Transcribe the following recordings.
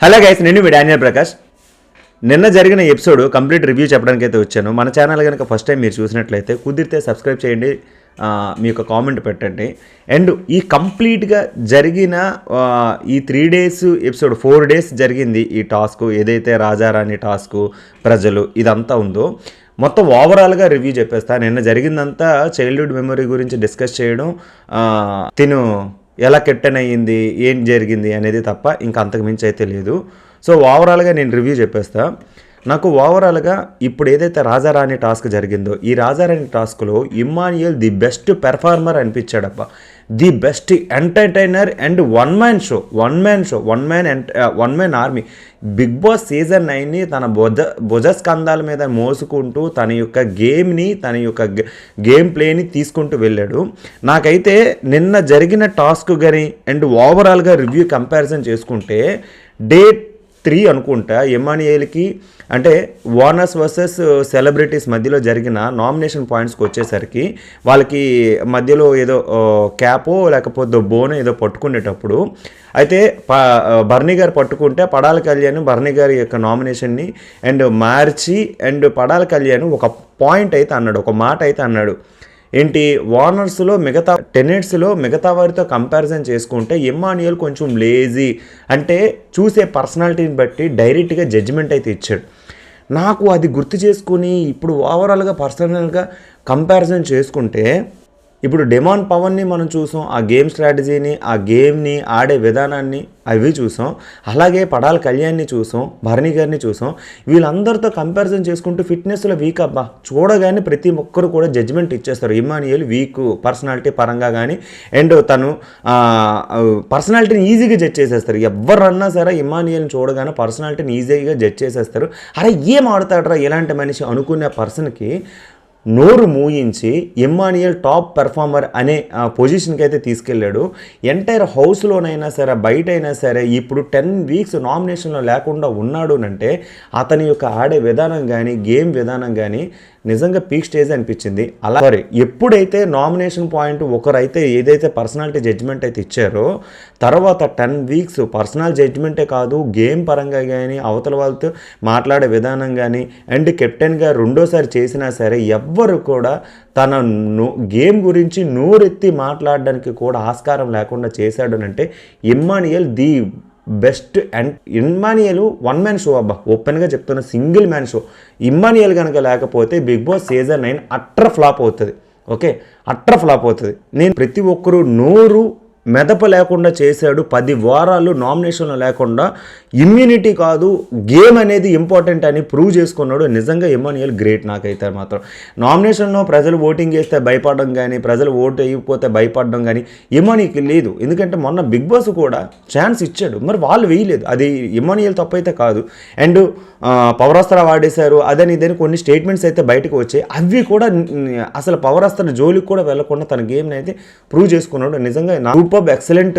Hello guys, నేను మీ Daniel Prakash. నిన్న జరిగిన ఎపిసోడ్ కంప్లీట్ రివ్యూ చెప్పడానికి అయితే వచ్చాను. మన ఛానల్ కనుక ఫస్ట్ టైం మీరు చూసినట్లయితే కుదిరితే సబ్స్క్రైబ్ చేయండి, మీ యొక్క కామెంట్ పెట్టండి. అండ్ ఈ కంప్లీట్గా జరిగిన ఈ 3 days ఎపిసోడ్ 4 days జరిగింది ఈ టాస్క్, ఏదైతే రాజారాణి టాస్క్ ప్రజలు ఇదంతా ఉందో మొత్తం ఓవరాల్గా రివ్యూ చెప్పేస్తా. నిన్న జరిగిందంతా చైల్డ్హుడ్ మెమరీ గురించి డిస్కస్ చేయడం, తిను ఎలా కెప్టెన్ అయ్యింది, ఏం జరిగింది అనేది తప్ప ఇంకా అంతకు మించి అయితే లేదు. సో ఓవరాల్గా నేను రివ్యూ చెప్పేస్తా. నాకు ఓవరాల్గా ఇప్పుడు ఏదైతే రాజారాణి టాస్క్ జరిగిందో ఈ రాజారాణి టాస్క్లో ఇమ్మాన్యుయల్ ది బెస్ట్ పెర్ఫార్మర్ అనిపించాడబ్బా. The best entertainer and one man army. Bigg Boss season 9ని తన భుజస్కంధాల మీద మోసుకుంటూ తన యొక్క గేమ్ని, తన యొక్క గేమ్ ప్లేని తీసుకుంటూ వెళ్ళాడు. నాకైతే నిన్న జరిగిన టాస్క్ కానీ అండ్ ఓవరాల్గా రివ్యూ కంపారిజన్ చేసుకుంటే డే 3 అనుకుంటా ఇమ్మాన్యుయల్కి అంటే ఓనర్స్ వర్సెస్ సెలబ్రిటీస్ మధ్యలో జరిగిన నామినేషన్ పాయింట్స్కి వచ్చేసరికి వాళ్ళకి మధ్యలో ఏదో క్యాపో లేకపోతే బోనో ఏదో పట్టుకునేటప్పుడు అయితే బర్నీ గారు పట్టుకుంటే పడాల కళ్యాణ్ బర్నీ గారి యొక్క నామినేషన్ని అండ్ మార్చి అండ్ పడాల కళ్యాణ్ ఒక పాయింట్ అయితే అన్నాడు, ఒక మాట అయితే అన్నాడు. ఏంటి, వార్నర్స్లో మిగతా టెనెట్స్లో మిగతా వారితో కంపారిజన్ చేసుకుంటే ఇమ్మాన్యుయల్ కొంచెం లేజీ అంటే చూసే పర్సనాలిటీని బట్టి డైరెక్ట్గా జడ్జిమెంట్ అయితే ఇచ్చాడు. నాకు అది గుర్తు చేసుకుని ఇప్పుడు ఓవరాల్గా పర్సనల్గా కంపారిజన్ చేసుకుంటే ఇప్పుడు డెమాన్ పవన్ని మనం చూసాం, ఆ గేమ్ స్ట్రాటజీని, ఆ గేమ్ని ఆడే విధానాన్ని అవి చూసాం. అలాగే పడాల కళ్యాణ్ని చూసాం, భరణి గారిని చూసాం. వీళ్ళందరితో కంపారిజన్ చేసుకుంటూ ఫిట్నెస్లో వీక్ అబ్బా చూడగానే ప్రతి ఒక్కరు కూడా జడ్జిమెంట్ ఇచ్చేస్తారు. ఇమ్మాన్యుయల్ వీక్ పర్సనాలిటీ పరంగా కానీ అండ్ తను పర్సనాలిటీని ఈజీగా జడ్జ్ చేసేస్తారు. ఎవరన్నా సరే ఇమ్మాన్యుయల్ని చూడగానే పర్సనాలిటీని ఈజీగా జడ్జ్ చేసేస్తారు. అరే ఏం ఆడతాడరా ఇలాంటి మనిషి అనుకునే పర్సన్కి నోరు మూయించి ఇమ్మాన్యుయల్ టాప్ పెర్ఫార్మర్ అనే పొజిషన్కి అయితే తీసుకెళ్ళాడు. ఎంటైర్ హౌస్లోనైనా సరే బయట అయినా సరే ఇప్పుడు 10 weeks నామినేషన్లో లేకుండా ఉన్నాడు అంటే అతని యొక్క ఆడే విధానం కానీ గేమ్ విధానం కానీ నిజంగా పీక్ స్టేజ్ అనిపించింది. అలా ఎప్పుడైతే నామినేషన్ పాయింట్ ఒకరైతే ఏదైతే పర్సనాలిటీ జడ్జిమెంట్ అయితే ఇచ్చారో తర్వాత 10 weeks పర్సనల్ జడ్జిమెంటే కాదు గేమ్ పరంగా కానీ అవతల వాళ్ళతో మాట్లాడే విధానం కానీ అండ్ కెప్టెన్గా రెండోసారి చేసినా సరే ఎవ్వరు కూడా తన గేమ్ గురించి నోరెత్తి మాట్లాడడానికి కూడా ఆస్కారం లేకుండా చేశాడు అంటే Emmanuel the best. And Emmanuel one man show అబ్బా, ఓపెన్గా చెప్తున్న సింగిల్ మ్యాన్ షో. ఇమ్మాన్యుయల్ కనుక లేకపోతే Bigg Boss season 9 utter flop అవుతుంది. ఓకే, అట్టర్ ఫ్లాప్ అవుతుంది. నేను ప్రతి ఒక్కరూ నోరు మెదప లేకుండా చేశాడు. 10 వారాలు నామినేషన్లో లేకుండా ఇమ్యూనిటీ కాదు గేమ్ అనేది ఇంపార్టెంట్ అని ప్రూవ్ చేసుకున్నాడు. నిజంగా ఇమ్మాన్యుయల్ గ్రేట్. నాకైతే మాత్రం నామినేషన్లో ప్రజలు ఓటింగ్ చేస్తే భయపడడం కానీ ప్రజలు ఓటు అయిపోతే భయపడడం కానీ ఇమ్మాన్యుయల్కి లేదు. ఎందుకంటే మొన్న బిగ్ బాస్ కూడా ఛాన్స్ ఇచ్చాడు, మరి వాళ్ళు వేయలేదు. అది ఇమ్మాన్యుయల్ తప్పు అయితే కాదు. అండ్ పవరాస్త్ర వాడేశారు అదని ఇదని కొన్ని స్టేట్మెంట్స్ అయితే బయటకు వచ్చాయి. అవి కూడా అసలు పవరాస్త్ర జోలికి కూడా వెళ్లకుండా తన గేమ్ని అయితే ప్రూవ్ చేసుకున్నాడు. నిజంగా super excellent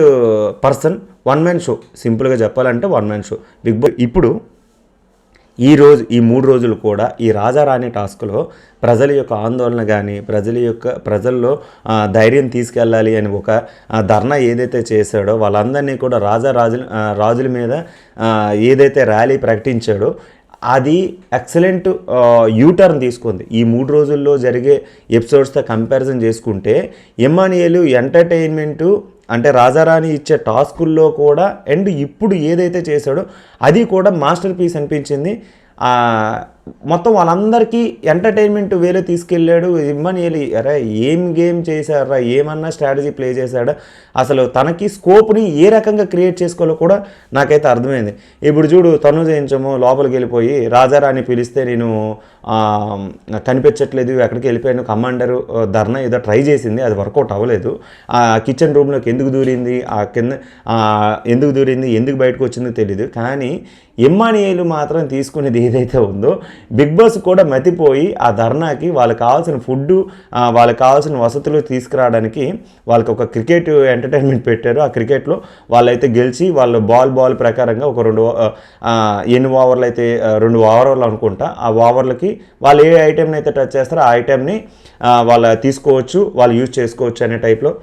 person. One man show, సింపుల్గా చెప్పాలంటే one man show Bigg Boss. ఇప్పుడు ఈ 3 రోజులు కూడా ఈ రాజారాణి టాస్క్లో ప్రజల యొక్క ఆందోళన కానీ ప్రజల్లో ధైర్యం తీసుకెళ్ళాలి అని ఒక ధర్నా ఏదైతే చేశాడో వాళ్ళందరినీ కూడా రాజుల మీద ఏదైతే ర్యాలీ ప్రకటించాడో అది ఎక్సలెంట్ యూటర్న్ తీసుకుంది. ఈ 3 రోజుల్లో జరిగే ఎపిసోడ్స్తో కంపారిజన్ చేసుకుంటే ఇమ్మాన్యుయల్ ఎంటర్టైన్మెంటు అంటే రాజారాణి ఇచ్చే టాస్కుల్లో కూడా అండ్ ఇప్పుడు ఏదైతే చేశాడో అది కూడా మాస్టర్ పీస్ అనిపించింది. మొత్తం వాళ్ళందరికీ ఎంటర్టైన్మెంట్ వేలో తీసుకెళ్ళాడు ఇమ్మాన్యుయల్. అరే ఏం గేమ్ చేశారా, ఏమన్నా స్ట్రాటజీ ప్లే చేశాడా, అసలు తనకి స్కోప్ని ఏ రకంగా క్రియేట్ చేసుకోవాలో కూడా నాకైతే అర్థమైంది. ఇప్పుడు చూడు, తను చేయించము లోపలికి వెళ్ళిపోయి రాజారాణి పిలిస్తే నేను కనిపించట్లేదు ఎక్కడికి వెళ్ళిపోయాను కమాండరు ధర్నా ఏదో ట్రై చేసింది, అది వర్కౌట్ అవ్వలేదు. ఆ కిచెన్ రూమ్లోకి ఎందుకు దూరింది, ఎందుకు బయటకు వచ్చిందో తెలియదు. కానీ ఇమ్మాన్యుయల్ మాత్రం తీసుకునేది ఏదైతే ఉందో బిగ్ బాస్ కూడా మతిపోయి ఆ ధర్నాకి వాళ్ళకి కావాల్సిన ఫుడ్ వాళ్ళకి కావాల్సిన వసతులు తీసుకురావడానికి వాళ్ళకి ఒక క్రికెట్ ఎంటర్టైన్మెంట్ పెట్టారు. ఆ క్రికెట్లో వాళ్ళైతే గెలిచి వాళ్ళు బాల్ ప్రకారంగా ఒక 2 ఎన్ని ఓవర్లు అయితే 2 ఓవర్లు అనుకుంటా, ఆ ఓవర్లకి వాళ్ళు ఏ ఐటెంని అయితే టచ్ చేస్తారో ఆ ఐటెంని వాళ్ళు తీసుకోవచ్చు, వాళ్ళు యూజ్ చేసుకోవచ్చు అనే టైప్లో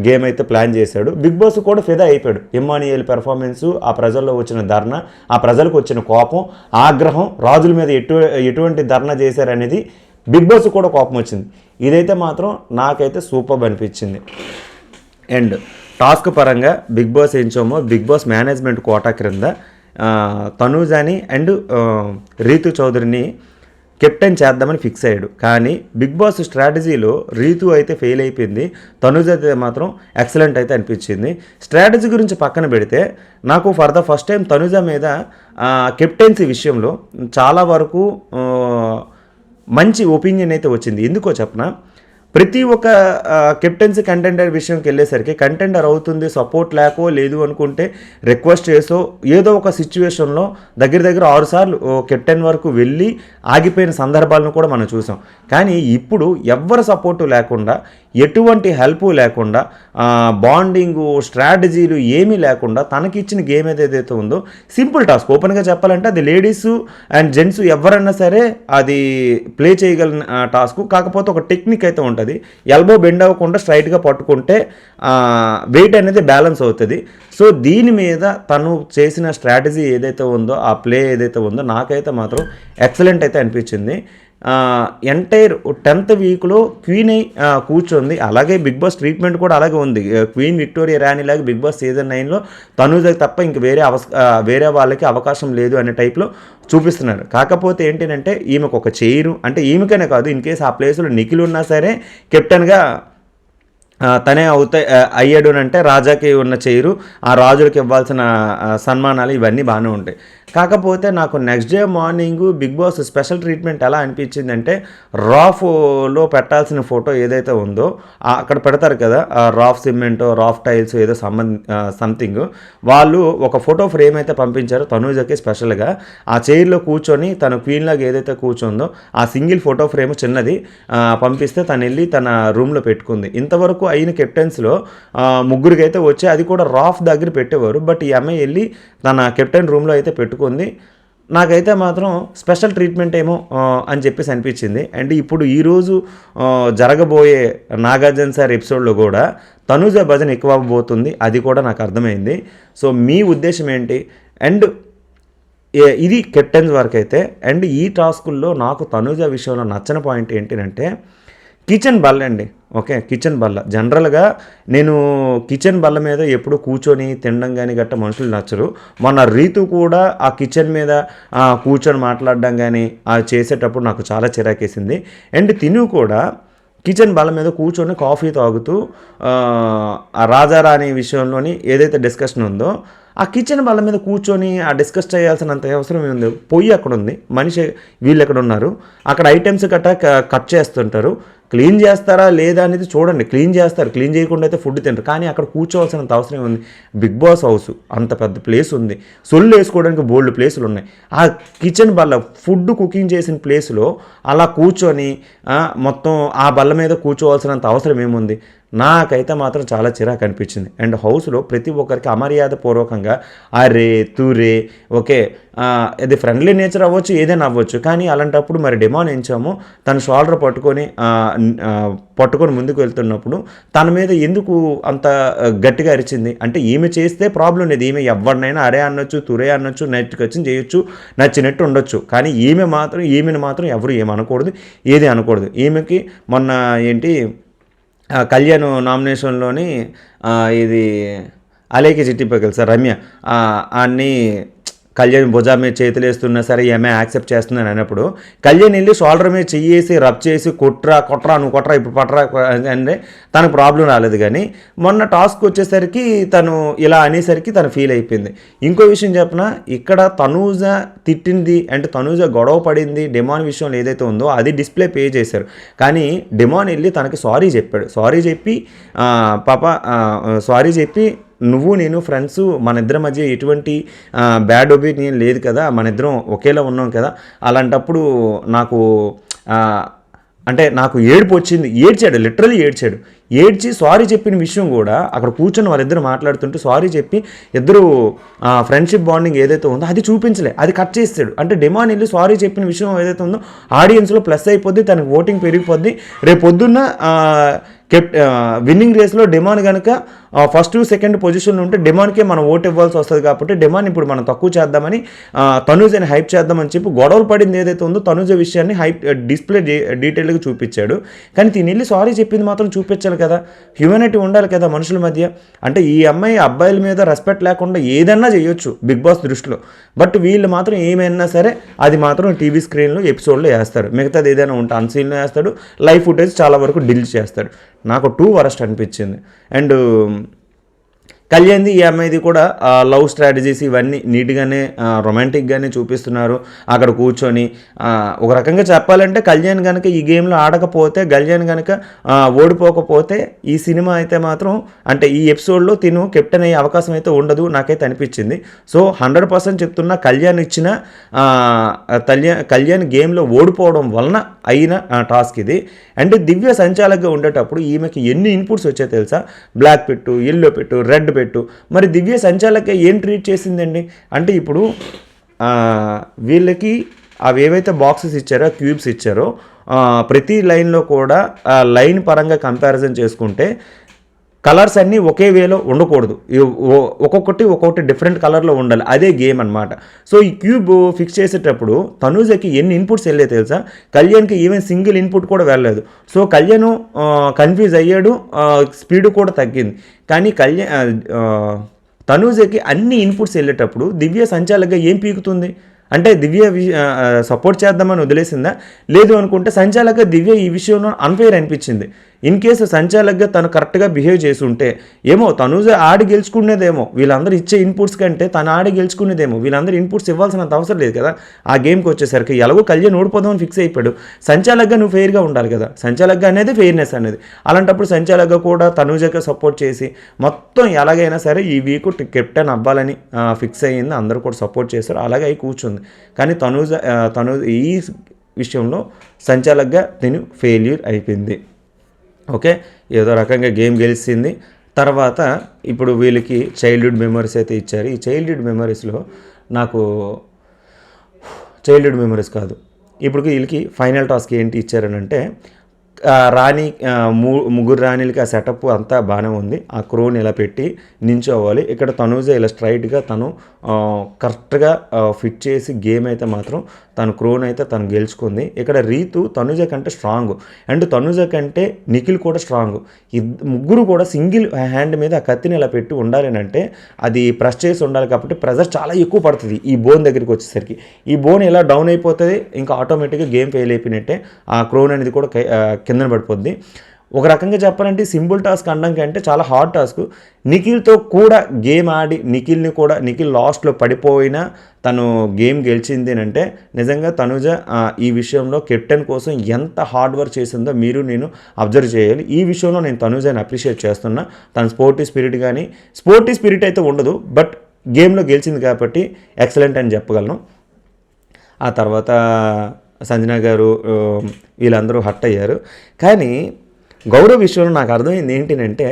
గేమ్ అయితే ప్లాన్ చేశాడు. బిగ్ బాస్ కూడా ఫిదా అయిపోయాడు. ఇమ్మానియేల్ పెర్ఫార్మెన్సు, ఆ ప్రజల్లో వచ్చిన ధర్నా, ఆ ప్రజలకు వచ్చిన కోపం, ఆగ్రహం, రాజుల మీద ఎటువంటి ధర్నా చేశారనేది బిగ్ బాస్ కూడా కోపం వచ్చింది. ఇదైతే మాత్రం నాకైతే సూపర్ అనిపించింది. అండ్ టాస్క్ పరంగా బిగ్ బాస్ ఏంచోమో బిగ్ బాస్ మేనేజ్మెంట్ కోటా క్రింద తనూజాని అండ్ రీతు చౌదరిని కెప్టెన్ చేద్దామని ఫిక్స్ అయ్యాడు. కానీ బిగ్ బాస్ స్ట్రాటజీలో రీతు అయితే ఫెయిల్ అయిపోయింది. తనుజ అయితే మాత్రం ఎక్సలెంట్ అయితే అనిపించింది. స్ట్రాటజీ గురించి పక్కన పెడితే నాకు for the first time Tanuja మీద కెప్టెన్సీ విషయంలో చాలా వరకు మంచి ఒపీనియన్ అయితే వచ్చింది. ఎందుకో చెప్పనా, ప్రతి ఒక్క కెప్టెన్సీ కంటెండర్ విషయంకి వెళ్ళేసరికి కంటెండర్ అవుతుంది, సపోర్ట్ లేకో లేదు అనుకుంటే రిక్వెస్ట్ చేసో ఏదో ఒక సిచ్యువేషన్లో దగ్గర 6 సార్లు కెప్టెన్ వరకు వెళ్ళి ఆగిపోయిన సందర్భాలను కూడా మనం చూసాం. కానీ ఇప్పుడు ఎవ్వరు సపోర్టు లేకుండా, ఎటువంటి హెల్ప్ లేకుండా, బాండింగు, స్ట్రాటజీలు ఏమీ లేకుండా తనకిచ్చిన గేమ్ ఏదైతే ఉందో సింపుల్ టాస్క్. ఓపెన్గా చెప్పాలంటే అది లేడీసు అండ్ జెంట్స్ ఎవరైనా సరే అది ప్లే చేయగలిగిన టాస్క్. కాకపోతే ఒక టెక్నిక్ అయితే ఉంటుంది. ఎల్బో బెండ్ అవ్వకుండా స్ట్రైట్గా పట్టుకుంటే వెయిట్ అనేది బ్యాలెన్స్ అవుతుంది. సో దీని మీద తను చేసిన స్ట్రాటజీ ఏదైతే ఉందో, ఆ ప్లే ఏదైతే ఉందో నాకైతే మాత్రం ఎక్సలెంట్ అయితే అనిపించింది. ఎంటైర్ 10th వీక్లో క్వీన్ అయి కూర్చుంది. అలాగే బిగ్ బాస్ ట్రీట్మెంట్ కూడా అలాగే ఉంది. క్వీన్ విక్టోరియా రాణి లాగా బిగ్ బాస్ సీజన్ 9లో తనూజకి తప్ప ఇంక వేరే వాళ్ళకి అవకాశం లేదు అనే టైప్లో చూపిస్తున్నారు. కాకపోతే ఏంటంటే ఈమెకు ఒక చైరు, అంటే ఈమెకనే కాదు, ఇన్ కేసు ఆ ప్లేస్లో నిఖిల్ ఉన్నా సరే కెప్టెన్గా తనే అయ్యాడు అంటే రాజాకి ఉన్న చైరు, ఆ రాజులకు ఇవ్వాల్సిన సన్మానాలు ఇవన్నీ బాగానే ఉంటాయి. కాకపోతే నాకు next day morning Bigg Boss special treatment ఎలా అనిపించిందంటే, రాఫ్లో పెట్టాల్సిన ఫోటో ఏదైతే ఉందో అక్కడ పెడతారు కదా, రాఫ్ సిమెంట్, రాఫ్ టైల్స్ ఏదో సంథింగ్, వాళ్ళు ఒక ఫోటో ఫ్రేమ్ అయితే పంపించారు తనూజకి స్పెషల్గా. ఆ చైర్లో కూర్చొని తను క్వీన్ లాగా ఏదైతే కూర్చుందో ఆ సింగిల్ ఫోటో ఫ్రేమ్ చిన్నది పంపిస్తే తను వెళ్ళి తన రూమ్లో పెట్టుకుంది. ఇంతవరకు అయిన కెప్టెన్స్లో ముగ్గురికి అయితే వచ్చి అది కూడా రాఫ్ దగ్గర పెట్టేవారు. బట్ ఈ అమ్మాయి వెళ్ళి తన కెప్టెన్ రూమ్లో అయితే పెట్టుకుంది. నాకైతే మాత్రం స్పెషల్ ట్రీట్మెంట్ ఏమో అని చెప్పేసి అనిపించింది. అండ్ ఇప్పుడు ఈరోజు జరగబోయే నాగార్జున సార్ ఎపిసోడ్లో కూడా తనూజ భజన ఎక్కువ అవ్వబోతుంది, అది కూడా నాకు అర్థమైంది. సో మీ ఉద్దేశం ఏంటి? అండ్ ఇది కెప్టెన్స్ వరకు అయితే. అండ్ ఈ టాస్కుల్లో నాకు తనూజ విషయంలో నచ్చని పాయింట్ ఏంటంటే కిచెన్ బల్ల అండి. ఓకే, కిచెన్ బల్ల. జనరల్గా నేను కిచెన్ బల్ల మీద ఎప్పుడు కూర్చొని తినడం కానీ గట్ట మనుషులు నచ్చరు. మొన్న రీతు కూడా ఆ కిచెన్ మీద కూర్చొని మాట్లాడడం కానీ చేసేటప్పుడు నాకు చాలా చిరాకేసింది. అండ్ తిను కూడా కిచెన్ బల్ల మీద కూర్చొని కాఫీ తాగుతూ ఆ రాజారాణి విషయంలోని ఏదైతే డిస్కషన్ ఉందో ఆ కిచెన్ బల్ల మీద కూర్చొని ఆ డిస్కస్ చేయాల్సినంత అవసరం ఏముంది? పొయ్యి అక్కడ ఉంది, మనిషి వీళ్ళు ఎక్కడ ఉన్నారు, అక్కడ ఐటమ్స్ గట్టా కట్ చేస్తుంటారు. క్లీన్ చేస్తారా లేదా అనేది చూడండి. క్లీన్ చేస్తారు, క్లీన్ చేయకుండా అయితే ఫుడ్ తింటారు. కానీ అక్కడ కూర్చోవాల్సినంత అవసరం ఉంది. బిగ్ బాస్ హౌస్ అంత పెద్ద ప్లేస్ ఉంది, సొల్లు వేసుకోవడానికి బోల్డ్ ప్లేసులు ఉన్నాయి. ఆ కిచెన్ బల్ల ఫుడ్ కుకింగ్ చేసిన ప్లేస్లో అలా కూర్చొని మొత్తం ఆ బల్ల మీద కూర్చోవాల్సినంత అవసరం ఏముంది? నాకైతే మాత్రం చాలా చిరాకు అనిపించింది. అండ్ హౌస్లో ప్రతి ఒక్కరికి అమర్యాద పూర్వకంగా అరే తూరే ఓకే, అది ఫ్రెండ్లీ నేచర్ అవ్వచ్చు, ఏదైనా అవ్వచ్చు. కానీ అలాంటప్పుడు మరి డిమాండ్ ఎంచాము తన షోల్డర్ పట్టుకొని ముందుకు వెళ్తున్నప్పుడు తన మీద ఎందుకు అంత గట్టిగా అరిచింది? అంటే ఈమె చేస్తే ప్రాబ్లం లేదు. ఈమె ఎవరినైనా అరే అనొచ్చు, తురే అనొచ్చు, నచ్చికొచ్చి చేయొచ్చు, నచ్చినట్టు ఉండొచ్చు. కానీ ఈమెను మాత్రం ఎవరు ఏమనకూడదు, ఏది అనకూడదు. ఈమెకి మొన్న కళ్యాణ్ నామినేషన్లోని ఇది అలేకి చిట్టిపోగలు సార్ రమ్య అన్నీ కళ్యాణ్ భుజా మీద చేతులు వేస్తున్నా సరే ఏమే యాక్సెప్ట్ చేస్తుందని అన్నప్పుడు కళ్యాణ్ వెళ్ళి షోల్డర్ మీద చెయ్యేసి రబ్ చేసి కొట్రా నువ్వు కొట్రా ఇప్పుడు పట్టరా అంటే తనకు ప్రాబ్లం రాలేదు. కానీ మొన్న టాస్క్ వచ్చేసరికి తను ఇలా అనేసరికి తను ఫీల్ అయిపోయింది. ఇంకో విషయం చెప్పిన, ఇక్కడ తనూజ తిట్టింది అంటే తనూజ గొడవ పడింది డిమాన్ విషయంలో ఏదైతే ఉందో అది డిస్ప్లే పే చేశారు. కానీ డిమాన్ వెళ్ళి తనకి సారీ చెప్పాడు. సారీ చెప్పి నువ్వు నేను ఫ్రెండ్స్, మన ఇద్దరి మధ్య ఎటువంటి బ్యాడ్ ఒపీనియన్ లేదు కదా, మన ఇద్దరం ఒకేలా ఉన్నాం కదా, అలాంటప్పుడు నాకు ఏడుపు వచ్చింది. లిటరలీ ఏడ్చి సారీ చెప్పిన విషయం కూడా అక్కడ కూర్చొని వాళ్ళిద్దరు మాట్లాడుతుంటే సారీ చెప్పి ఇద్దరు ఫ్రెండ్షిప్ బాండింగ్ ఏదైతే ఉందో అది చూపించలే, అది కట్ చేస్తాడు. అంటే డిమాండ్ వెళ్ళి సారీ చెప్పిన విషయం ఏదైతే ఉందో ఆడియన్స్లో ప్లస్ అయిపోద్ది, తనకు ఓటింగ్ పెరిగిపోద్ది. రేపు పొద్దున్న విన్నింగ్ రేస్లో డిమాండ్ కనుక ఫస్ట్ సెకండ్ పొజిషన్లో ఉంటే డిమాండ్కే మనం ఓటు ఇవ్వాల్సి వస్తుంది కాబట్టి డిమాండ్ ఇప్పుడు మనం తక్కువ చేద్దామని తనూజని హైప్ చేద్దామని చెప్పి గొడవలు పడింది ఏదైతే ఉందో తనూజ విషయాన్ని డిస్ప్లే డీటెయిల్గా చూపించాడు. కానీ తిని సారీ చెప్పింది మాత్రం చూపించాలి కదా, హ్యూమానిటీ ఉండాలి కదా మనుషుల మధ్య. అంటే ఈ అమ్మాయి అబ్బాయిల మీద రెస్పెక్ట్ లేకుండా ఏదన్నా చేయొచ్చు బిగ్ బాస్ దృష్టిలో, బట్ వీళ్ళు మాత్రం ఏమైనా సరే అది మాత్రం టీవీ స్క్రీన్లో ఎపిసోడ్లో వేస్తారు, మిగతాది ఏదైనా ఉంటే అన్సీన్లో వేస్తాడు, లైవ్ ఫుటేజ్ చాలా వరకు డిలీట్ చేస్తాడు. నాకు టూ వరస్ట్ అనిపించింది. అండ్ కళ్యాణ్ది ఈ అమ్మాయిది కూడా లవ్ స్ట్రాటజీస్ ఇవన్నీ నీట్గానే రొమాంటిక్గానే చూపిస్తున్నారు. అక్కడ కూర్చొని ఒక రకంగా చెప్పాలంటే కళ్యాణ్ కనుక ఈ గేమ్లో ఆడకపోతే, కళ్యాణ్ కనుక ఓడిపోకపోతే ఈ సినిమా అయితే మాత్రం అంటే ఈ ఎపిసోడ్లో తిను కెప్టెన్ అయ్యే అవకాశం అయితే ఉండదు నాకైతే అనిపించింది. సో 100% చెప్తున్నా కళ్యాణ్ ఇచ్చిన కళ్యాణ్ గేమ్లో ఓడిపోవడం వలన అయిన టాస్క్ ఇది. అండ్ దివ్య సంచాలకుగా ఉండేటప్పుడు ఈమెకి ఎన్ని ఇన్పుట్స్ వచ్చాయో తెలుసా, బ్లాక్ పెట్టు, ఎల్లో పెట్టు, రెడ్ పెట్టు. మరి దివ్య సంచాలక ఏం ట్రీట్ చేసిందండి అంటే ఇప్పుడు వీళ్ళకి అవి ఏవైతే బాక్సెస్ ఇచ్చారో క్యూబ్స్ ఇచ్చారో ప్రతి లైన్లో కూడా లైన్ పరంగా కంపారిజన్ చేసుకుంటే కలర్స్ అన్నీ ఒకే వేలో ఉండకూడదు, ఒక్కొక్కటి డిఫరెంట్ కలర్లో ఉండాలి, అదే గేమ్ అనమాట. సో ఈ క్యూబ్ ఫిక్స్ చేసేటప్పుడు తనూజకి ఎన్ని ఇన్పుట్స్ వెళ్ళే తెలుసా, కళ్యాణ్కి ఈవెన్ సింగిల్ ఇన్పుట్ కూడా వెళ్ళలేదు. సో కళ్యాణ్ కన్ఫ్యూజ్ అయ్యాడు, స్పీడ్ కూడా తగ్గింది. కానీ తనూజకి అన్ని ఇన్పుట్స్ వెళ్ళేటప్పుడు దివ్య సంచాలకుగా ఏం పీకుతుంది అంటే దివ్య సపోర్ట్ చేద్దామని వదిలేసిందా, లేదు అనుకుంటే సంచాలకుగా దివ్య ఈ విషయంలో అన్ఫెయిర్ అనిపించింది. ఇన్ కేసు సంచాలకుగా తను కరెక్ట్గా బిహేవ్ చేసి ఉంటే ఏమో తనూజ ఆడి గెలుచుకునేదేమో, వీళ్ళందరూ ఇచ్చే ఇన్పుట్స్ కంటే తను ఆడి గెలుచుకునేదేమో, వీళ్ళందరూ ఇన్పుట్స్ ఇవ్వాల్సినంత అవసరం లేదు కదా. ఆ గేమ్కి వచ్చేసరికి ఎలాగో కళ్యాణ్ ఓడిపోదామని ఫిక్స్ అయిపోయాడు. సంచాలకుగా నువ్వు ఫెయిర్గా ఉండాలి కదా, సంచాలకుగా అనేది ఫెయిర్నెస్ అనేది. అలాంటప్పుడు సంచాలకుగా కూడా తనూజగా సపోర్ట్ చేసి మొత్తం ఎలాగైనా సరే ఈ వీక్ కెప్టెన్ అవ్వాలని ఫిక్స్ అయ్యింది, అందరూ కూడా సపోర్ట్ చేశారు, అలాగే అయి కూర్చుంది. కానీ తనూజ ఈ విషయంలో సంచాలకుగా నేను ఫెయిల్యూర్ అయిపోయింది. ఓకే, ఏదో రకంగా గేమ్ గెలిచింది. తర్వాత ఇప్పుడు వీళ్ళకి చైల్డ్హుడ్ మెమరీస్ అయితే ఇచ్చారు. ఈ చైల్డ్హుడ్ మెమరీస్లో నాకు చైల్డ్హుడ్ మెమరీస్ కాదు, ఇప్పుడు వీళ్ళకి ఫైనల్ టాస్క్ ఏంటి ఇచ్చారనంటే రాణి ముగ్గురు రాణిలకి ఆ సెటప్ అంతా బాగానే ఉంది. ఆ క్రోన్ ఇలా పెట్టి నించోవాలి. ఇక్కడ తనూజ ఇలా స్ట్రైట్గా తను కరెక్ట్గా ఫిట్ చేసి గేమ్ అయితే మాత్రం తను క్రోన్ అయితే తను గెలుచుకుంది. ఇక్కడ రీతు తనూజ కంటే స్ట్రాంగ్ అండ్ తనూజ కంటే నిఖిల్ కూడా స్ట్రాంగ్. ముగ్గురు కూడా సింగిల్ హ్యాండ్ మీద ఆ కత్తిని ఇలా పెట్టి ఉండాలి అంటే అది ప్రెస్ చేసి ఉండాలి కాబట్టి ప్రెజర్ చాలా ఎక్కువ పడుతుంది ఈ బోన్ దగ్గరికి వచ్చేసరికి. ఈ బోన్ ఇలా డౌన్ అయిపోతుంది, ఇంకా ఆటోమేటిక్గా గేమ్ ఫెయిల్ అయిపోయినట్టే. ఆ క్రోన్ అనేది కూడా కిందన పడిపోద్ది. ఒక రకంగా చెప్పాలంటే సింపుల్ టాస్క్ అనడం కంటే చాలా హార్డ్ టాస్క్. నిఖిల్తో కూడా గేమ్ ఆడి నిఖిల్ లాస్ట్లో పడిపోయినా తను గేమ్ గెలిచింది అంటే నిజంగా తనూజ ఈ విషయంలో కెప్టెన్ కోసం ఎంత హార్డ్ వర్క్ చేసిందో మీరు నేను అబ్జర్వ్ చేయాలి. ఈ విషయంలో నేను తనూజని అప్రిషియేట్ చేస్తున్నా. తన స్పోర్టివ్ స్పిరిట్ అయితే ఉండదు, బట్ గేమ్లో గెలిచింది కాబట్టి ఎక్సలెంట్ అని చెప్పగలను. ఆ తర్వాత సంజన గారు వీళ్ళందరూ హర్ట్ అయ్యారు. కానీ గౌరవ్ విషయంలో నాకు అర్థమైంది ఏంటంటే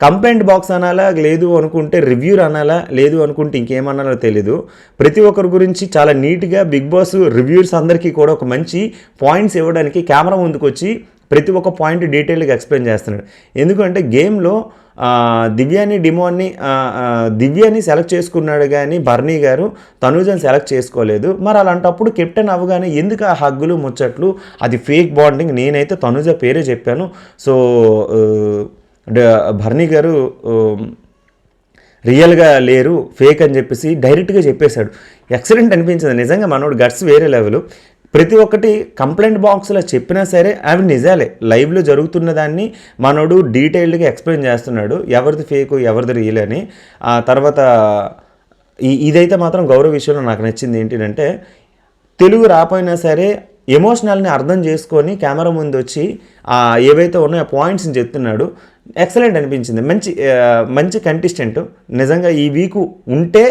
కంప్లైంట్ బాక్స్ అనాలా, లేదు అనుకుంటే రివ్యూర్ అనాలా, లేదు అనుకుంటే ఇంకేమనాలో తెలీదు. ప్రతి ఒక్కరి గురించి చాలా నీట్గా బిగ్ బాస్ రివ్యూర్స్ అందరికీ కూడా ఒక మంచి పాయింట్స్ ఇవ్వడానికి కెమెరా ముందుకు వచ్చి ప్రతి ఒక్క పాయింట్ డీటెయిల్గా ఎక్స్ప్లెయిన్ చేస్తున్నాడు. ఎందుకంటే గేమ్లో దివ్యాని సెలెక్ట్ చేసుకున్నాడు కానీ బర్నీ గారు తనూజని సెలెక్ట్ చేసుకోలేదు. మరి అలాంటప్పుడు కెప్టెన్ అవ్వగానే ఎందుకు ఆ హగ్గులు ముచ్చట్లు, అది ఫేక్ బాండింగ్. నేనైతే తనూజ పేరే చెప్పాను. సో బర్నీ గారు రియల్గా లేరు, ఫేక్ అని చెప్పేసి డైరెక్ట్గా చెప్పేశాడు. ఎక్సలెంట్ అనిపించింది నిజంగా. మనోడు గట్స్ వేరే లెవెల్. ప్రతి ఒక్కటి కంప్లైంట్ బాక్స్లో చెప్పినా సరే అవి నిజాలే, లైవ్లో జరుగుతున్న దాన్ని మనోడు డీటెయిల్డ్గా ఎక్స్ప్లెయిన్ చేస్తున్నాడు, ఎవరిది ఫేకు ఎవరిది రియల్ అని. ఆ తర్వాత ఇదైతే మాత్రం గౌరవ విషయంలో నాకు నచ్చింది ఏంటంటే తెలుగు రాపోయినా సరే ఎమోషనల్ని అర్థం చేసుకొని కెమెరా ముందు వచ్చి ఏవైతే ఉన్నాయో పాయింట్స్ని చెప్తున్నాడు. ఎక్సలెంట్ అనిపించింది. మంచి కంటెస్టెంట్ నిజంగా. ఈ వీకు ఉంటే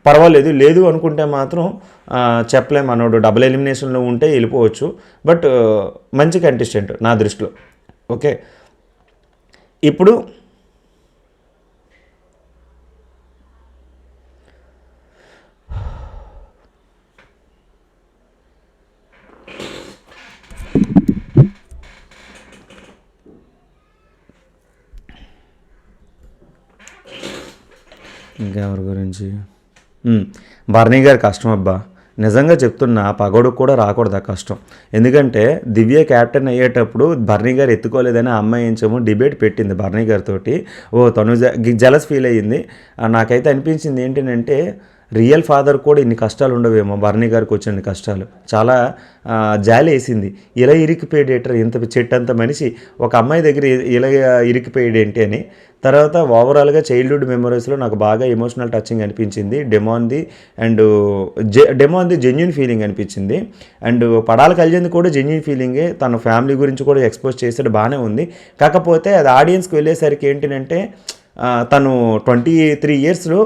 పర్వాలేదు, లేదు అనుకుంటే మాత్రం చెప్పలేం. మనోడు డబుల్ ఎలిమినేషన్లో ఉంటే వెళ్ళిపోవచ్చు, బట్ మంచి కంటెస్టెంట్ నా దృష్టిలో. ఓకే, ఇప్పుడు ఇంకెవరి గురించి బర్నీ గారి కష్టం అబ్బా, నిజంగా చెప్తున్నా, పగోడుకు కూడా రాకూడదు ఆ కష్టం. ఎందుకంటే దివ్య క్యాప్టెన్ అయ్యేటప్పుడు బర్నీ గారు ఎత్తుకోలేదని ఆ అమ్మాయి ఏంచేమో డిబేట్ పెట్టింది బర్నీ గారితో. తను జలస్ ఫీల్ అయ్యింది. నాకైతే అనిపించింది ఏంటంటే రియల్ ఫాదర్ కూడా ఇన్ని కష్టాలు ఉండవేమో, బర్నీ గారికి వచ్చిన కష్టాలు చాలా జాలి వేసింది. ఇలా ఇరికిపోయేటేటర్, ఇంత చెట్టు అంత మనిషి ఒక అమ్మాయి దగ్గర ఇలా ఇరికిపోయాడు ఏంటి అని. తర్వాత ఓవరాల్గా చైల్డ్హుడ్ మెమరీస్లో నాకు బాగా ఎమోషనల్ టచింగ్ అనిపించింది డెమోన్ది జెన్యున్ ఫీలింగ్ అనిపించింది. అండ్ పడాల కళ్యాణ్ కూడా జెన్యున్ ఫీలింగే, తన ఫ్యామిలీ గురించి కూడా ఎక్స్పోజ్ చేసాడు, బాగానే ఉంది. కాకపోతే అది ఆడియన్స్కి వెళ్ళేసరికి ఏంటంటే తను 23 ఇయర్స్లో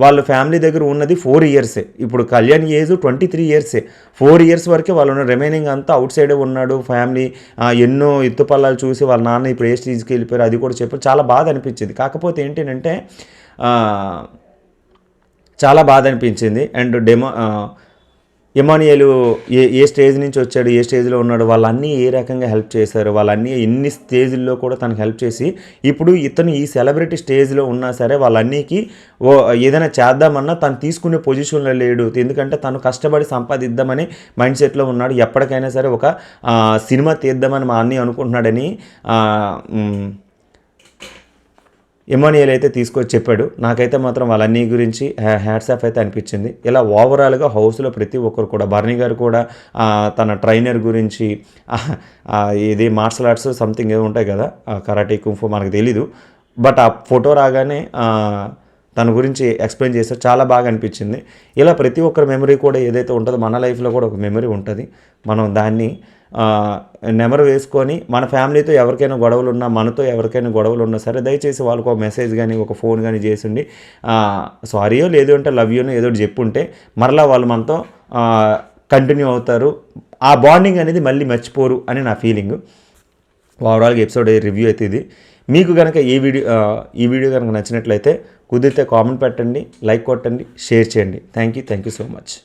వాళ్ళ ఫ్యామిలీ దగ్గర ఉన్నది 4 ఇయర్సే. ఇప్పుడు కళ్యాణ్ ఏజ్ 23 ఇయర్సే. 4 ఇయర్స్ వరకే వాళ్ళు ఉన్న, రిమైనింగ్ అంతా అవుట్ సైడే ఉన్నాడు. ఫ్యామిలీ ఎన్నో ఎత్తుపల్లాలు చూసి వాళ్ళ నాన్న ఇప్పుడు ఏ స్టేజ్కి వెళ్ళిపోయారు అది కూడా చెప్పారు. చాలా బాధ అనిపించింది. కాకపోతే ఏంటంటే చాలా బాధ అనిపించింది. అండ్ ఎమానియల్ ఏ స్టేజ్ నుంచి వచ్చాడు, ఏ స్టేజ్లో ఉన్నాడు, వాళ్ళన్నీ ఏ రకంగా హెల్ప్ చేశారు, వాళ్ళన్నీ ఎన్ని స్టేజ్ల్లో కూడా తనకు హెల్ప్ చేసి ఇప్పుడు ఇతను ఈ సెలబ్రిటీ స్టేజ్లో ఉన్నా సరే వాళ్ళన్నీకి ఏదైనా చేద్దామన్నా తను తీసుకునే పొజిషన్లో లేడు. ఎందుకంటే తను కష్టపడి సంపాదిద్దామని మైండ్ సెట్లో ఉన్నాడు. ఎప్పటికైనా సరే ఒక సినిమా తీద్దామని మా అన్నీ అనుకుంటున్నాడని ఎమానియల్ అయితే తీసుకొచ్చి చెప్పాడు. నాకైతే మాత్రం వాళ్ళన్నీ గురించి హ్యాట్స్ ఆఫ్ అయితే అనిపించింది. ఇలా ఓవరాల్గా హౌస్లో ప్రతి ఒక్కరు కూడా, బర్నీ గారు కూడా తన ట్రైనర్ గురించి ఇది మార్షల్ ఆర్ట్స్ సంథింగ్ ఏదో ఉంటాయి కదా, కరాటే కుంఫు మనకు తెలీదు, బట్ ఆ ఫోటో రాగానే తన గురించి ఎక్స్ప్లెయిన్ చేశారు. చాలా బాగా అనిపించింది. ఇలా ప్రతి ఒక్కరి మెమరీ కూడా ఏదైతే ఉంటుందో మన లైఫ్లో కూడా ఒక మెమరీ ఉంటుంది. మనం దాన్ని నెమరు వేసుకొని మన ఫ్యామిలీతో ఎవరికైనా గొడవలు ఉన్నా, మనతో ఎవరికైనా గొడవలు ఉన్నా సరే దయచేసి వాళ్ళకు ఒక మెసేజ్ కానీ ఒక ఫోన్ కానీ చేసిండి సారీయో లేదు అంటే లవ్ యూనో ఏదో చెప్పుంటే మరలా వాళ్ళు మనతో కంటిన్యూ అవుతారు. ఆ బాండింగ్ అనేది మళ్ళీ మర్చిపోరు అని నా ఫీలింగ్. ఓవరాల్గా ఎపిసోడ్ రివ్యూ అయితే ఇది. మీకు కనుక ఈ వీడియో కనుక నచ్చినట్లయితే కుదిరితే కామెంట్ పెట్టండి, లైక్ కొట్టండి, షేర్ చేయండి. Thank you so much.